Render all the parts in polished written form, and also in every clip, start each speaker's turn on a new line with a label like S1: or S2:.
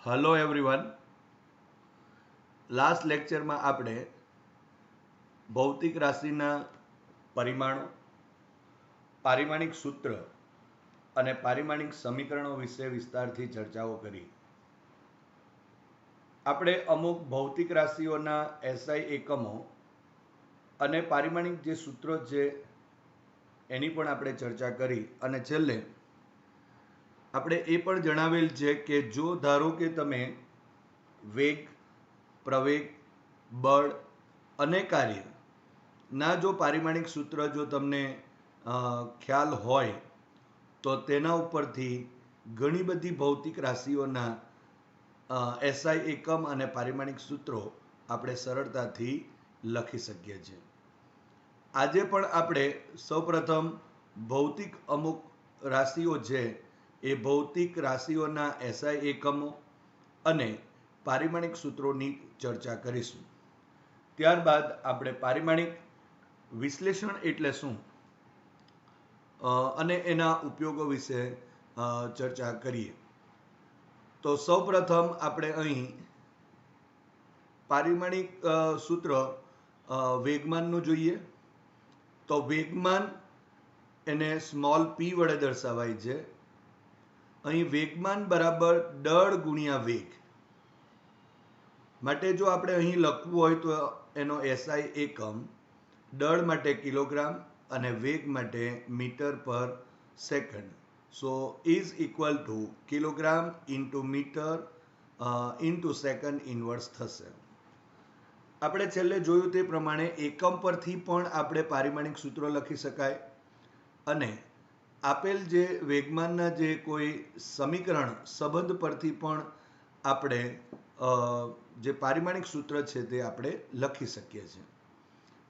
S1: Hello everyone. Last લેક્ચરમાં આપણે ભૌતિક રાશિના પરિમાણો, પારિમાણિક સૂત્ર અને પારિમાણિક સમીકરણો વિશે વિસ્તારથી ચર્ચાઓ કરી. આપણે અમુક ભૌતિક રાશિઓના એસઆઈ એકમો અને પારિમાણિક જે સૂત્રો છે એની પણ આપણે ચર્ચા કરી અને છેલ્લે આપણે એ પણ જણાવેલ છે કે જો ધારો કે તમે વેગ, પ્રવેગ, બળ અને કાર્ય ના જો પારિમાણિક સૂત્ર જો તમને ખ્યાલ હોય તો તેના ઉપરથી ઘણી બધી ભૌતિક રાશિઓના એસઆઈ એકમ અને પારિમાણિક સૂત્રો આપણે સરળતાથી લખી શકીએ છીએ. આજે પણ આપણે સૌપ્રથમ ભૌતિક અમુક રાશિઓ છે એ ભૌતિક રાશિઓના એસઆઈ એકમો અને પારિમાણિક સૂત્રોની ચર્ચા કરીશું. ત્યારબાદ આપણે પારિમાણિક વિશ્લેષણ એટલે શું અને એના ઉપયોગો વિશે ચર્ચા કરીએ. તો સૌપ્રથમ આપણે અહીં પારિમાણિક સૂત્ર વેગમાનનું જોઈએ. તો વેગમાન એને સ્મોલ પી વડે દર્શાવાય છે. અહીં વેગમાન બરાબર દળ ગુણ્યા વેગ. માટે જો આપણે અહીં લખવું હોય તો એનો એસઆઈ એકમ દળ માટે કિલોગ્રામ અને વેગ માટે metre per second. So is equal to kilogram into metre into second inverse થશે. આપણે છેલ્લે જોયું તે પ્રમાણે એકમ પરથી પણ આપણે પારિમાણિક સૂત્રો લખી શકાય અને આપેલ જે વેગમાનના જે કોઈ સમીકરણ સંબંધ પરથી પણ આપણે જે પારિમાણિક સૂત્ર છે તે આપણે લખી શકીએ છીએ.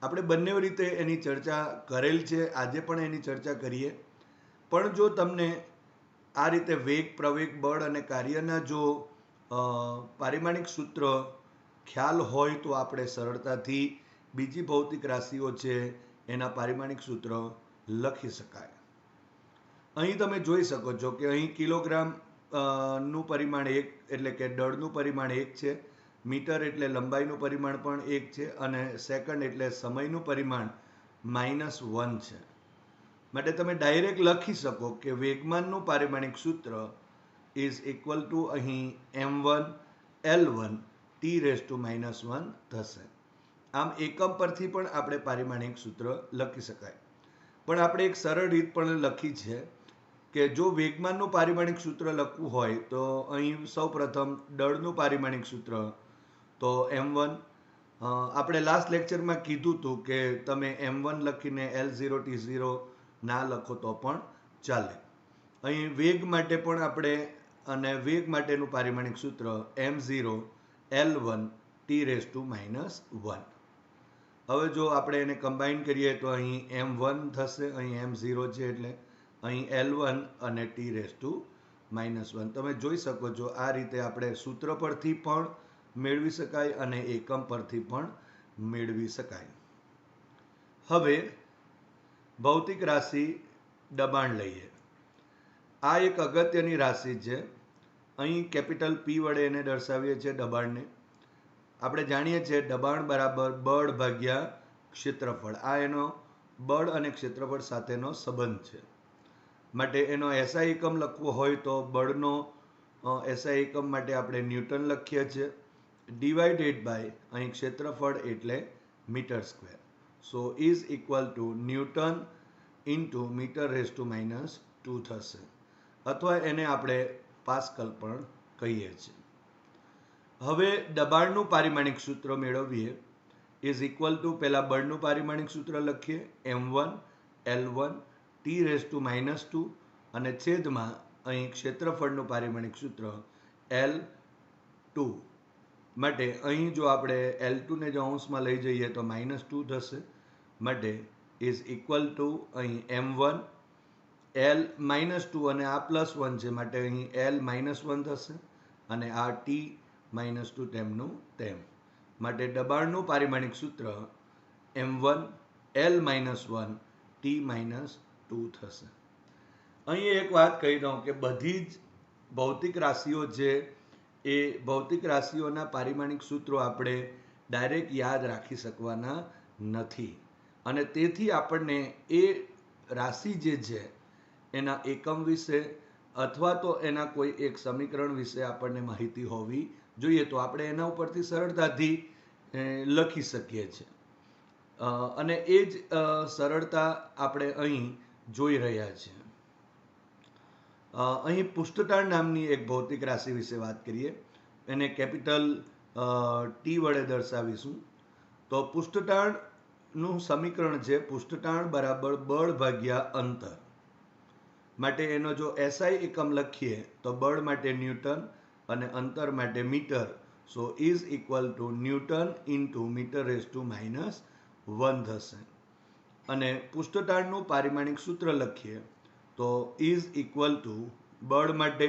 S1: આપણે બંને રીતે એની ચર્ચા કરેલ છે, આજે પણ એની ચર્ચા કરીએ. પણ જો તમને આ રીતે વેગ, પ્રવેગ, બળ અને કાર્યના જો પારિમાણિક સૂત્ર ખ્યાલ હોય તો આપણે સરળતાથી બીજી ભૌતિક રાશિઓ છે એના પારિમાણિક સૂત્ર લખી શકાય. અહીં તમે જોઈ શકો છો કે અહીં કિલોગ્રામ નું પરિમાણ 1 એટલે કે દળનું પરિમાણ 1 છે, મીટર એટલે લંબાઈનું પરિમાણ પણ 1 છે અને સેકન્ડ એટલે સમયનું પરિમાણ -1 છે. માટે તમે ડાયરેક્ટ લખી શકો કે વેગમાનનું પારિમાણિક સૂત્ર ઇઝ ઇક્વલ ટુ અહીં m1 l1 t⁻⁻1 થશે. આમ એકમ પરથી પણ આપણે પારિમાણિક સૂત્ર લખી શકાય. પણ આપણે એક સરળ રીત પણ લખી છે કે જો વેગમાનનું પારિમાણિક સૂત્ર લખવું હોય તો અહીં સૌપ્રથમ દળનું પારિમાણિક સૂત્ર તો m1. આપણે લાસ્ટ લેક્ચરમાં કીધું હતું કે તમે m1 લખીને l0 t0 ના લખો તો પણ ચાલે. અહીં વેગ માટે પણ આપણે અને વેગ માટેનું પારિમાણિક સૂત્ર m0 l1 t⁻⁻1. હવે જો આપણે એને કમ્બાઈન કરીએ તો અહીં m1 થશે, અહીં m0 છે એટલે અહીં l1 અને t⁻⁻1. તમે જોઈ શકો છો આ રીતે આપણે સૂત્ર પરથી પણ મેળવી શકાય અને એકમ પરથી પણ મેળવી શકાય. હવે ભૌતિક રાશિ દબાણ લઈએ. આ એક અગત્યની રાશિ છે. અહીં કેપિટલ પી વડે એને દર્શાવીએ છીએ દબાણને. આપણે જાણીએ છીએ દબાણ બરાબર બળ ભાગ્યા ક્ષેત્રફળ. આ એનો બળ અને ક્ષેત્રફળ સાથેનો સંબંધ છે. માટે એનો એસઆઈ એકમ લખવો હોય તો બળનો એસઆઈ એકમ માટે આપણે ન્યૂટન લખીએ છીએ ડિવાઇડેડ બાય અહીં ક્ષેત્રફળ એટલે metre square. So is equal to newton into metre થશે અથવા એને આપણે પાસ્કલ પણ કહીએ છીએ. હવે દબાણનું પારિમાણિક સૂત્ર મેળવીએ. ઇઝ ઇક્વલ ટુ પહેલાં બળનું પારિમાણિક સૂત્ર લખીએ m1 l1 t⁻² અને છેદમાં અહીં ક્ષેત્રફળનું પારિમાણિક સૂત્ર l2. માટે અહીં જો આપણે l2 ને જો અંશમાં લઈ જઈએ તો -2 થશે. માટે ઇઝ ઇક્વલ ટુ અહીં m1 l -2 અને આ +1 છે માટે અહીં l -1 થશે અને આ t-2 તેમનું તેમ. માટે દબાણનું પારિમાણિક સૂત્ર m1 l -1 t-2 થશે. અહીં એક વાત કહી દઉં કે બધી જ ભૌતિક રાશિઓ છે એ ભૌતિક રાશિઓના પારિમાણિક સૂત્રો આપણે ડાયરેક્ટ યાદ રાખી શકવાના નથી, અને તેથી આપણને એ રાશિ જે છે એના એકમ વિશે અથવા તો એના કોઈ એક સમીકરણ વિશે આપણને માહિતી હોવી જોઈએ, તો આપણે એના ઉપરથી સરળતાથી લખી શકીએ છીએ. અને એ જ સરળતા આપણે અહીં જોઈ રહ્યા છીએ. અહીં પુષ્ટતાણ નામની એક ભૌતિક રાશિ વિશે વાત કરીએ. એને કેપિટલ ટી વડે દર્શાવીશું. તો પુષ્ટતાણનું સમીકરણ છે પુષ્ટતાણ બરાબર બળ ભાગ્યા અંતર. માટે એનો જો એસઆઈ એકમ લખીએ તો બળ માટે ન્યૂટન અને અંતર માટે metre. So is equal to newton into metre raise to -1 થશે. અને પુષ્ટતાણનું પારિમાણિક સૂત્ર લખીએ તો ઇઝ ઇક્વલ ટુ બળ માટે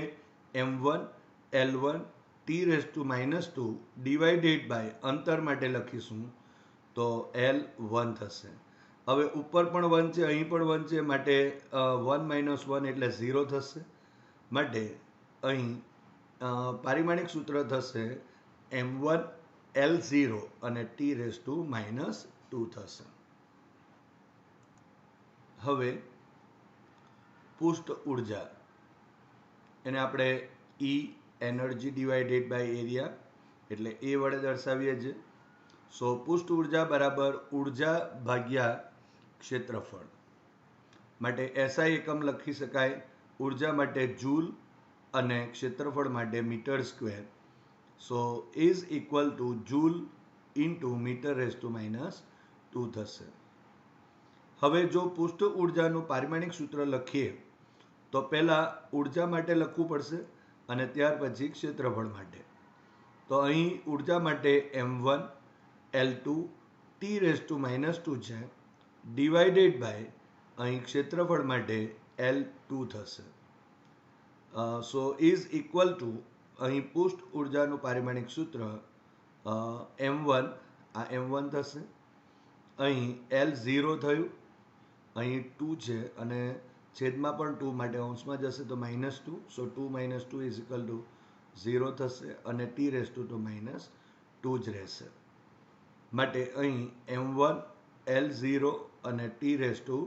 S1: m1 l1 t raise to -2 divided by અંતર માટે લખીશું તો l1 થશે. હવે ઉપર પણ 1 છે, અહીં પણ 1 છે, માટે 1 - 1 એટલે 0 થશે. માટે અહીં પારિમાણિક સૂત્ર થશે m1 l0 અને t રેઝ ટુ -2 થશે. હવે પુષ્ટ ઉર્જા, એને આપણે E energy divided by area એટલે એ વડે દર્શાવીએ છીએ. સો પુષ્ટ ઉર્જા બરાબર ઉર્જા ભાગ્યા ક્ષેત્રફળ. માટે એસઆઈ એકમ લખી શકાય ઉર્જા માટે જૂલ અને ક્ષેત્રફળ માટે metre square. So is equal to joule into metre raise to -2 થશે. હવે જો પુષ્ટ ઉર્જાનું પારિમાણિક સૂત્ર લખીએ તો પહેલાં ઉર્જા માટે લખવું પડશે અને ત્યાર પછી ક્ષેત્રફળ માટે. તો અહીં ઉર્જા માટે m1 l2 t raise to -2 છે ડિવાઇડેડ બાય અહીં ક્ષેત્રફળ માટે l2 થશે. સો ઇઝ ઇક્વલ ટુ અહીં પુષ્ટ ઉર્જાનું પારિમાણિક સૂત્ર m1 આ m1 થશે, અહીં l0 થયું, અહીં 2 છે અને છેદમાં પણ 2 માટે અંશમાં જશે તો -2. સો 2 - 2 ઇઝ ઇક્વલ ટુ 0 થશે અને t રેઝ ટુ -2 જ રહેશે. માટે અહીં m1 l0 અને t રેઝ ટુ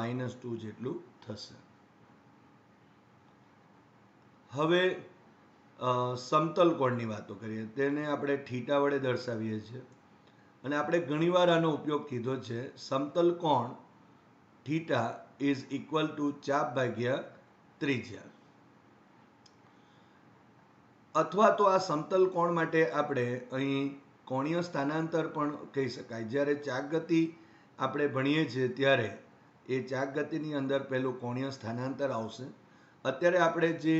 S1: -2 જેટલું થશે. હવે સમતલ કોણની વાતો કરીએ. તેને આપણે થીટા વડે દર્શાવીએ છીએ અને આપણે ઘણીવાર આનો ઉપયોગ કીધો છે. સમતલ કોણ થીટા ઇઝ ઇક્વલ ટુ ચાપ ભાગ્યા ત્રિજ્યા. અથવા તો આ સમતલ કોણ માટે આપણે અહીં કોણીય સ્થાનાંતર પણ કહી શકાય. જ્યારે ચાક ગતિ આપણે ભણીએ છીએ ત્યારે એ ચાક ગતિની અંદર પહેલું કોણીય સ્થાનાંતર આવશે. અત્યારે આપણે જે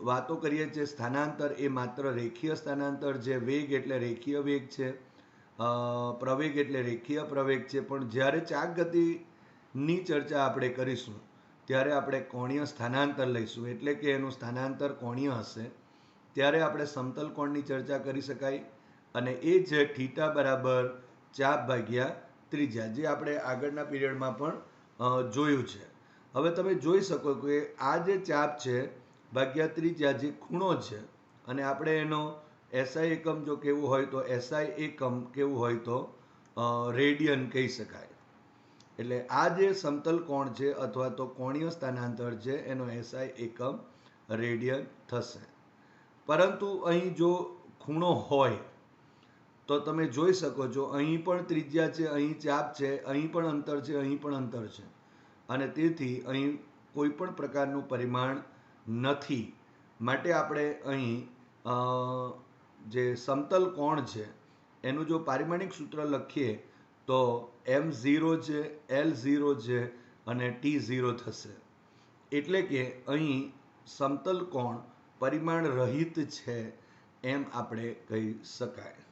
S1: વાતો કરીએ છીએ સ્થાનાંતર એ માત્ર રેખીય સ્થાનાંતર છે. વેગ એટલે રેખીય વેગ છે, પ્રવેગ એટલે રેખીય પ્રવેગ છે. પણ જ્યારે ચાક ગતિની ચર્ચા આપણે કરીશું ત્યારે આપણે કોણીય સ્થાનાંતર લઈશું, એટલે કે એનું સ્થાનાંતર કોણીય હશે. ત્યારે આપણે સમતલ કોણની ચર્ચા કરી શકાય અને એ છે થીટા બરાબર ચાપ ભાગ્યા ત્રિજ્યા, જે આપણે આગળના પીરિયડમાં પણ જોયું છે. હવે તમે જોઈ શકો કે આ જે ચાપ છે ભાગ્યા ત્રિજ્યા જે ખૂણો છે, અને આપણે એનો એસઆઈ એકમ જો કેવું હોય તો એસઆઈ એકમ કેવું હોય તો રેડિયન કહી શકાય. એટલે આ જે સમતલ કોણ છે અથવા તો કોણીય સ્થાનાંતર છે એનો એસઆઈ એકમ રેડિયન થશે. પરંતુ અહીં જો ખૂણો હોય તો તમે જોઈ શકો છો અહીં પણ ત્રિજ્યા છે, અહીં ચાપ છે, અહીં પણ અંતર છે, અહીં પણ અંતર છે, અને તેથી અહીં કોઈ પણ પ્રકારનું પરિમાણ નથી. માટે આપણે અહીં જે સમતલ કોણ છે એનું જો પારિમાણિક સૂત્ર લખીએ તો m0 છે, l0 છે અને t0 થશે. એટલે કે અહીં સમતલ કોણ પરિમાણ રહિત છે એમ આપણે કહી શકાય.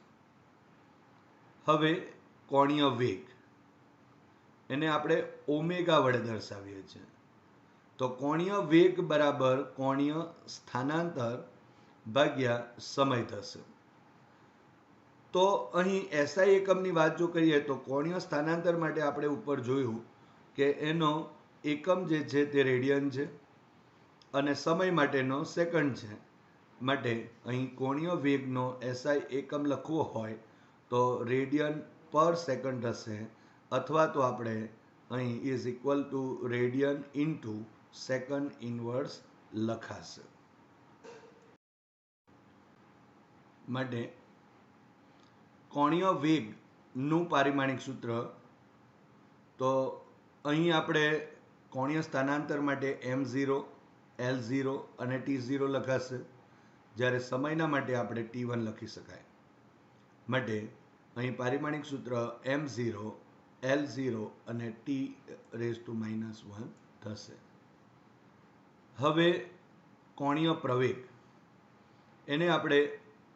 S1: હવે કોણીય વેગ, એને આપણે ઓમેગા વડે દર્શાવીએ છીએ. તો કોણીય વેગ બરાબર કોણીય સ્થાનાંતર ભાગ્યા સમય થશે. તો અહીં એસઆઈ એકમની વાત જો કરીએ તો કોણીય સ્થાનાંતર માટે આપણે ઉપર જોયું કે એનો એકમ જે છે તે રેડિયન છે અને સમય માટેનો સેકન્ડ છે. માટે અહીં કોણીય વેગનો SI એકમ લખવો હોય તો રેડિયન પર સેકન્ડ થશે, અથવા તો આપણે અહીં is equal to radian into second inverse લખાશે. માટે કોણીય વેગનું પારિમાણિક સૂત્ર, તો અહીં આપણે કોણીય સ્થાનાંતર માટે m0, l0 અને t0 લખાશે, જ્યારે સમયના માટે આપણે t1 લખી શકાય. માટે અહીં પારિમાણિક સૂત્ર m0, l0 અને t⁻⁻1 થશે. હવે કોણીય પ્રવેગ, એને આપણે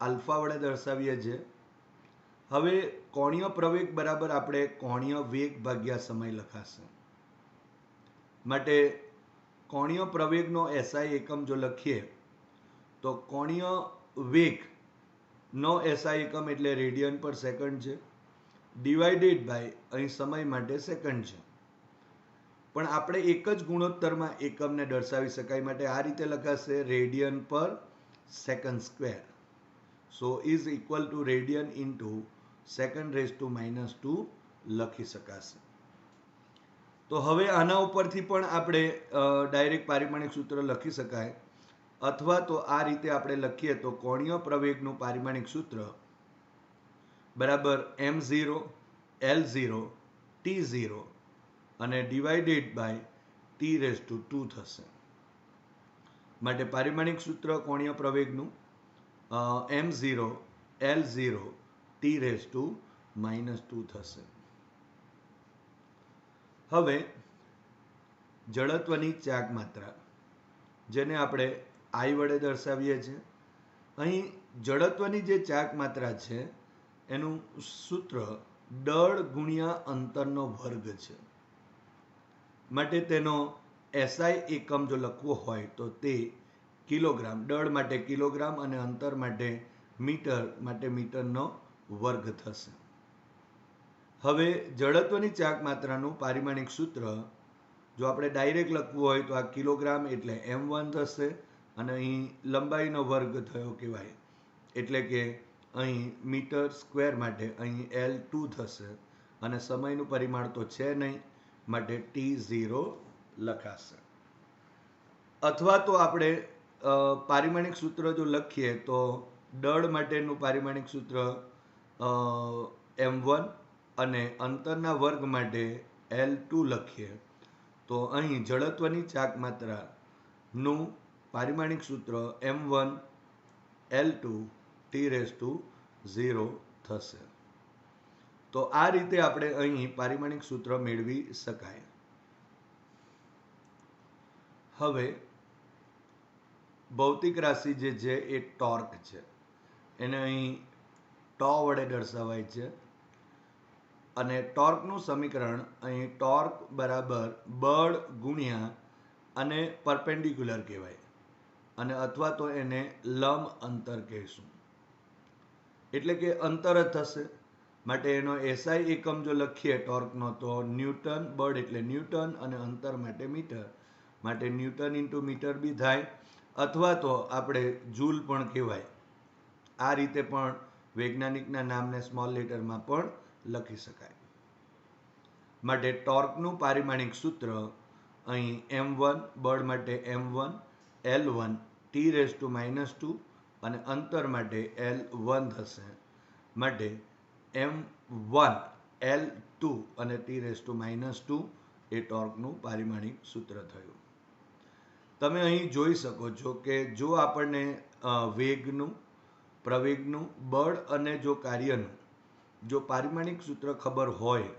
S1: આલ્ફા વડે દર્શાવીએ છીએ. હવે કોણીય પ્રવેગ બરાબર આપણે કોણીય વેગ ભાગ્યા સમય લખાશે. માટે કોણીય પ્રવેગનો SI એકમ જો લખીએ તો કોણીય વેગનો SI એકમ એટલે રેડિયન પર સેકન્ડ છે, ડિવાઇડેડ બાય અહીં સમય માટે સેકન્ડ છે. પણ આપણે એક જ ગુણોત્તરમાં એકમને દર્શાવી શકાય માટે આ રીતે લખાશે radian per second square. So is equal to radian into second લખી શકાશે. તો હવે આના ઉપરથી પણ આપણે ડાયરેક્ટ પારિમાણિક સૂત્ર લખી શકાય, અથવા તો આ રીતે આપણે લખીએ તો કોણીય પ્રવેગનું પારિમાણિક સૂત્ર બરાબર m0, l0, t0 અને ડિવાઇડેડ બાય t⁻² થશે. માટે પારિમાણિક સૂત્ર કોણીય પ્રવેગનું m0, l0, t⁻² થશે. હવે જડત્વની ચાક માત્રા, જેને આપણે I વડે દર્શાવીએ છીએ. અહીં જડત્વની જે ચાક માત્રા છે એનું સૂત્ર દળ ગુણ્યા અંતરનો વર્ગ છે. માટે તેનો SI એકમ જો લખવો હોય તો તે કિલોગ્રામ, દળ માટે કિલોગ્રામ અને અંતર માટે મીટરનો વર્ગ થશે. હવે જડત્વની ચાક માત્રાનું પારિમાણિક સૂત્ર જો આપણે ડાયરેક્ટ લખવું હોય તો આ કિલોગ્રામ એટલે m1 થશે, અને અહીં લંબાઈનો વર્ગ થયો કહેવાય, એટલે કે અહીં મીટર સ્ક્વેર માટે અહીં L2 થશે, અને સમયનું પરિમાણ તો છે નહીં માટે t0 લખાશે. અથવા તો આપણે પારિમાણિક સૂત્ર જો લખીએ તો દળ માટેનું પારિમાણિક સૂત્ર m1 અને અંતરના વર્ગ માટે L2 લખીએ તો અહીં જડત્વની ચાક માત્રાનું પારિમાણિક સૂત્ર m1, l2, t⁻0 થશે. તો આ રીતે આપણે અહીં પારિમાણિક સૂત્ર મેળવી શકાય. હવે ભૌતિક રાશિ જે છે એ ટોર્ક છે, એને અહીં વડે દર્શાવાય છે. અને ટોર્કનું સમીકરણ અહીં ટોર્ક બરાબર બળ ગુણ્યા અને પરપેન્ડિક્યુલર કહેવાય, અને અથવા તો એને લંબ અંતર કહેશું, એટલે કે અંતર જ થશે. માટે એનો SI એકમ જો લખીએ ટોર્કનો તો ન્યૂટન, બળ એટલે ન્યૂટન અને અંતર માટે મીટર, માટે ન્યૂટન ઇન્ટુ મીટર બી થાય, અથવા તો આપણે જૂલ પણ કહેવાય. આ રીતે પણ વૈજ્ઞાનિકના નામને સ્મોલ લેટરમાં પણ લખી શકાય. માટે ટોર્કનું પારિમાણિક સૂત્ર અહીં m1, બળ માટે m1, l1, t⁻² અને અંતર માટે l1 થશે. માટે m1, l2 અને t⁻² એ ટોર્કનું પારિમાણિક સૂત્ર થયું. તમે અહીં જોઈ શકો છો કે જો આપણને વેગનું, પ્રવેગનું, બળ અને જો કાર્યનું જો પારિમાણિક સૂત્ર ખબર હોય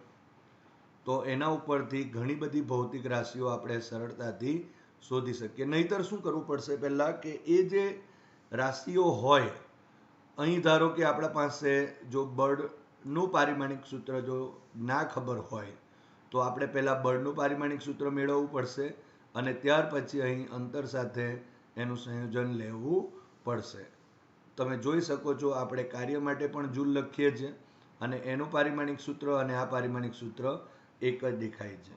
S1: તો એના ઉપરથી ઘણી બધી ભૌતિક રાશિઓ આપણે સરળતાથી શોધી શકીએ. નહીંતર શું કરવું પડશે પહેલાં કે એ જે રાશિઓ હોય, અહીં ધારો કે આપણા પાસે જો બળનું પારિમાણિક સૂત્ર જો ના ખબર હોય તો આપણે પહેલાં બળનું પારિમાણિક સૂત્ર મેળવવું પડશે, અને ત્યાર પછી અહીં અંતર સાથે એનું સંયોજન લેવું પડશે. તમે જોઈ શકો છો આપણે કાર્ય માટે પણ જૂલ લખીએ છીએ, અને એનું પારિમાણિક સૂત્ર અને આ પારિમાણિક સૂત્ર એક જ દેખાય છે.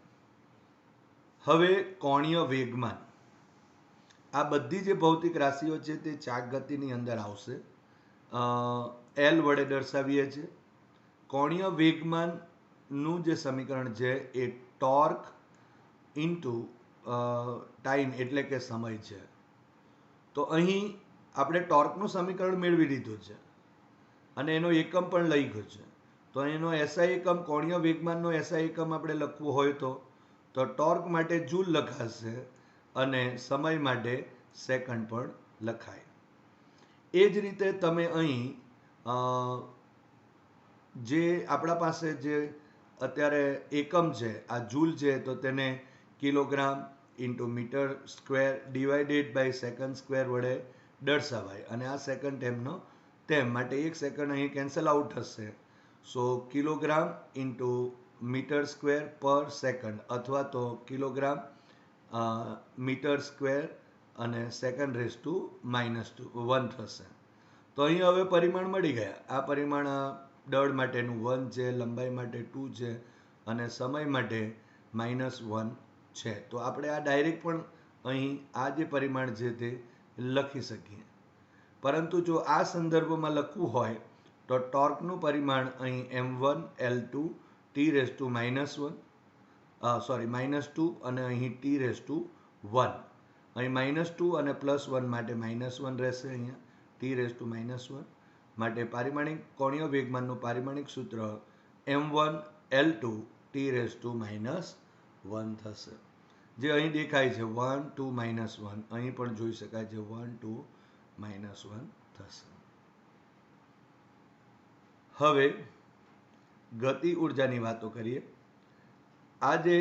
S1: હવે કોણીય વેગમાન, આ બધી જે ભૌતિક રાશિઓ છે તે ચાક ગતિની અંદર આવશે. એલ વડે દર્શાવીએ છીએ. કોણીય વેગમાનનું જે સમીકરણ છે એ ટોર્ક ઇન્ટુ ટાઈમ એટલે કે સમય છે. તો અહીં આપણે ટોર્કનું સમીકરણ મેળવી લીધું છે અને એનો એકમ પણ લખ્યો છે. તો એનો એસઆઈ એકમ કોણીય વેગમાનનો એસઆઈ એકમ આપણે લખવું હોય તો ટોર્ક માટે જૂલ લખાશે અને સમય માટે સેકન્ડ પણ લખાય. એ જ રીતે તમે અહીં જે આપણા પાસે જે અત્યારે એકમ છે આ જૂલ છે તો તેને kilogram into metre square divided by second square વડે દર્શાવાય અને આ સેકન્ડ ટેમનો તેમ માટે એક સેકન્ડ અહીં કેન્સલ આઉટ થશે. સો કિલોગ્રામ ઇન્ટુ મીટર સ્ક્વેર પર સેકન્ડ અથવા તો કિલોગ્રામ મીટર સ્ક્વેર અને સેકન્ડ રેસ ટુ -1 થશે. તો અહીં હવે પરિમાણ મળી ગયા. આ પરિમાણ દળ માટેનું 1 છે, લંબાઈ માટે 2 છે અને સમય માટે -1 છે. તો આપણે આ ડાયરેક્ટ પણ અહીં આ જે પરિમાણ છે તે લખી શકીએ. પરંતુ જો આ સંદર્ભમાં લખવું હોય તો ટોર્કનું પરિમાણ અહીં m1 l2 t raise to -2 અને અહીં t રેસ ટુ 1. અહીં -2 અને +1 માટે -1 રહેશે. અહીંયા t રેસ ટુ -1 માટે પારિમાણિક કોણીય વેગમાનનું પારિમાણિક સૂત્ર m1 l2 t raise to -1 થશે. જે અહીં દેખાય છે 1 2 -1 અહીં પણ જોઈ શકાય છે 1 2 -1 થશે. હવે ગતિ ઉર્જાની વાતો કરીએ. આ જે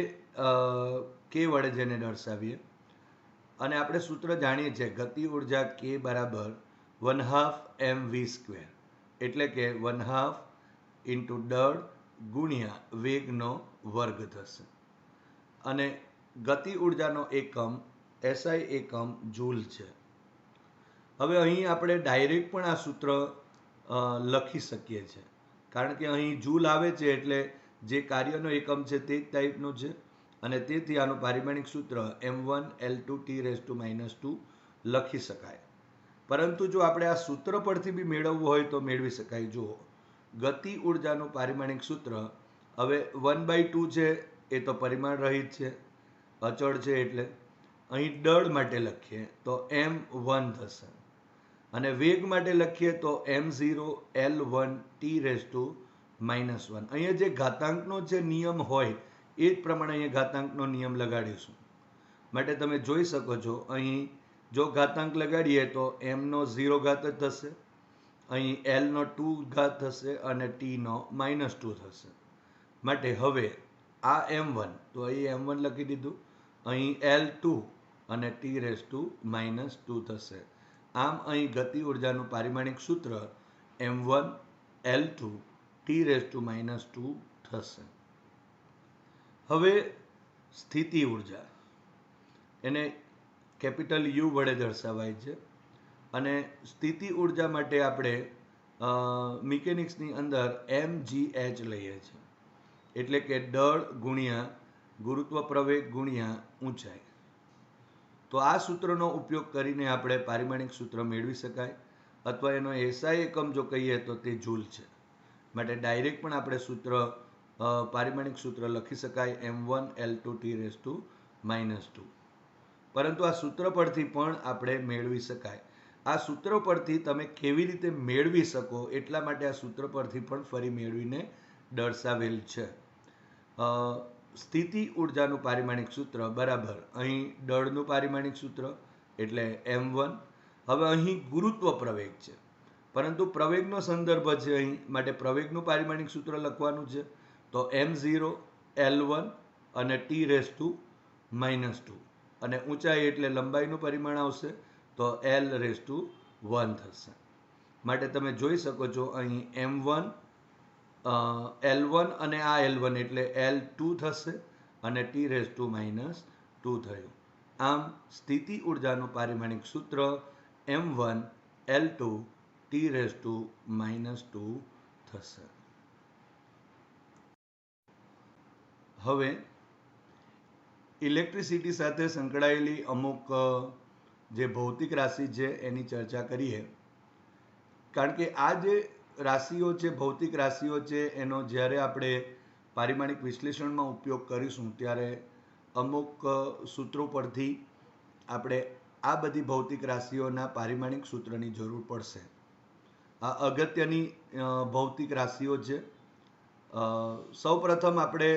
S1: કે વડે જેને દર્શાવીએ અને આપણે સૂત્ર જાણીએ છીએ ગતિ ઉર્જા કે બરાબર 1/2 mv², એટલે કે 1/2 ઇન્ટુ દળ ગુણ્યા વેગનો વર્ગ થશે. અને ગતિ ઉર્જાનો એકમ એસઆઈ એકમ જૂલ છે. હવે અહીં આપણે ડાયરેક્ટ પણ આ સૂત્ર લખી શકીએ છીએ કારણ કે અહીં જૂલ આવે છે એટલે જે કાર્યનો એકમ છે તે જ ટાઈપનું છે અને તેથી આનું પારિમાણિક સૂત્ર m1 l2 t raise to -2 લખી શકાય. પરંતુ જો આપણે આ સૂત્ર પરથી બી મેળવવું હોય તો મેળવી શકાય. જુઓ, ગતિ ઉર્જાનું પારિમાણિક સૂત્ર હવે 1/2 છે એ તો પરિમાણ રહિત છે, અચળ છે, એટલે અહીં દળ માટે લખીએ તો m1 થશે અને વેગ માટે લખીએ તો m0 l1 t raise to -1. અહીંયા જે ઘાતાંકનો જે નિયમ હોય એ જ પ્રમાણે અહીંયા ઘાતાંકનો નિયમ લગાડીશું. માટે તમે જોઈ શકો છો અહીં જો ઘાતાંક લગાડીએ તો m નો 0 ઘાત જ થશે, અહીં l નો 2 ઘાત થશે અને t નો -2 થશે. માટે હવે આ m1 તો અહીં m1 લખી દીધું, અહીં l2 અને t રેસ ટુ -2 થશે. આમ અહીં ગતિ ઉર્જાનું પારિમાણિક સૂત્ર m1 l2 t raise to -2 થશે. હવે સ્થિતિ ઉર્જા એને કેપિટલ યુ વડે દર્શાવાય છે અને સ્થિતિ ઉર્જા માટે આપણે મિકેનિક્સની અંદર mgh લઈએ છીએ, એટલે કે દળ ગુણ્યા ગુરુત્વ પ્રવેગ ગુણ્યા ઊંચાઈ. તો આ સૂત્રનો ઉપયોગ કરીને આપણે પારિમાણિક સૂત્ર મેળવી શકાય અથવા એનો એસઆઈ એકમ જો કહીએ તો તે જૂલ છે. માટે ડાયરેક્ટ પણ આપણે સૂત્ર પારિમાણિક સૂત્ર લખી શકાય m1 l2 t raise to -2. પરંતુ આ સૂત્ર પરથી પણ આપણે મેળવી શકાય. આ સૂત્ર પરથી તમે કેવી રીતે મેળવી શકો એટલા માટે આ સૂત્ર પરથી પણ ફરી મેળવીને દર્શાવેલ છે. સ્થિતિ ઉર્જાનું પારિમાણિક સૂત્ર બરાબર અહીં દળનું પારિમાણિક સૂત્ર એટલે m1. હવે અહીં ગુરુત્વ પ્રવેગ છે પરંતુ પ્રવેગનો સંદર્ભ છે અહીં માટે પ્રવેગનું પારિમાણિક સૂત્ર લખવાનું છે તો m0 l1 અને t રેસ ટુ -2 અને ઊંચાઈ એટલે લંબાઈનું પરિમાણ આવશે તો l રેસ ટુ 1 થશે. માટે તમે જોઈ શકો છો અહીં m1 l1 અને આ l1 એટલે l2 થશે અને t રેસ ટુ -2 થયું. આમ સ્થિતિ ઉર્જાનું પારિમાણિક સૂત્ર m1 l2 t raise to -2 થશે. હવે ઇલેક્ટ્રિસિટી સાથે સંકળાયેલી અમુક જે ભૌતિક રાશિ છે એની ચર્ચા કરીએ. કારણ કે આ જે રાશિઓ છે, ભૌતિક રાશિઓ છે, એનો જ્યારે આપણે પારિમાણિક વિશ્લેષણમાં ઉપયોગ કરીશું ત્યારે અમુક સૂત્રો પરથી આપણે આ બધી ભૌતિક રાશિઓના પારિમાણિક સૂત્રની જરૂર પડશે. આ અગત્યની ભૌતિક રાશિઓ છે. સૌ પ્રથમ આપણે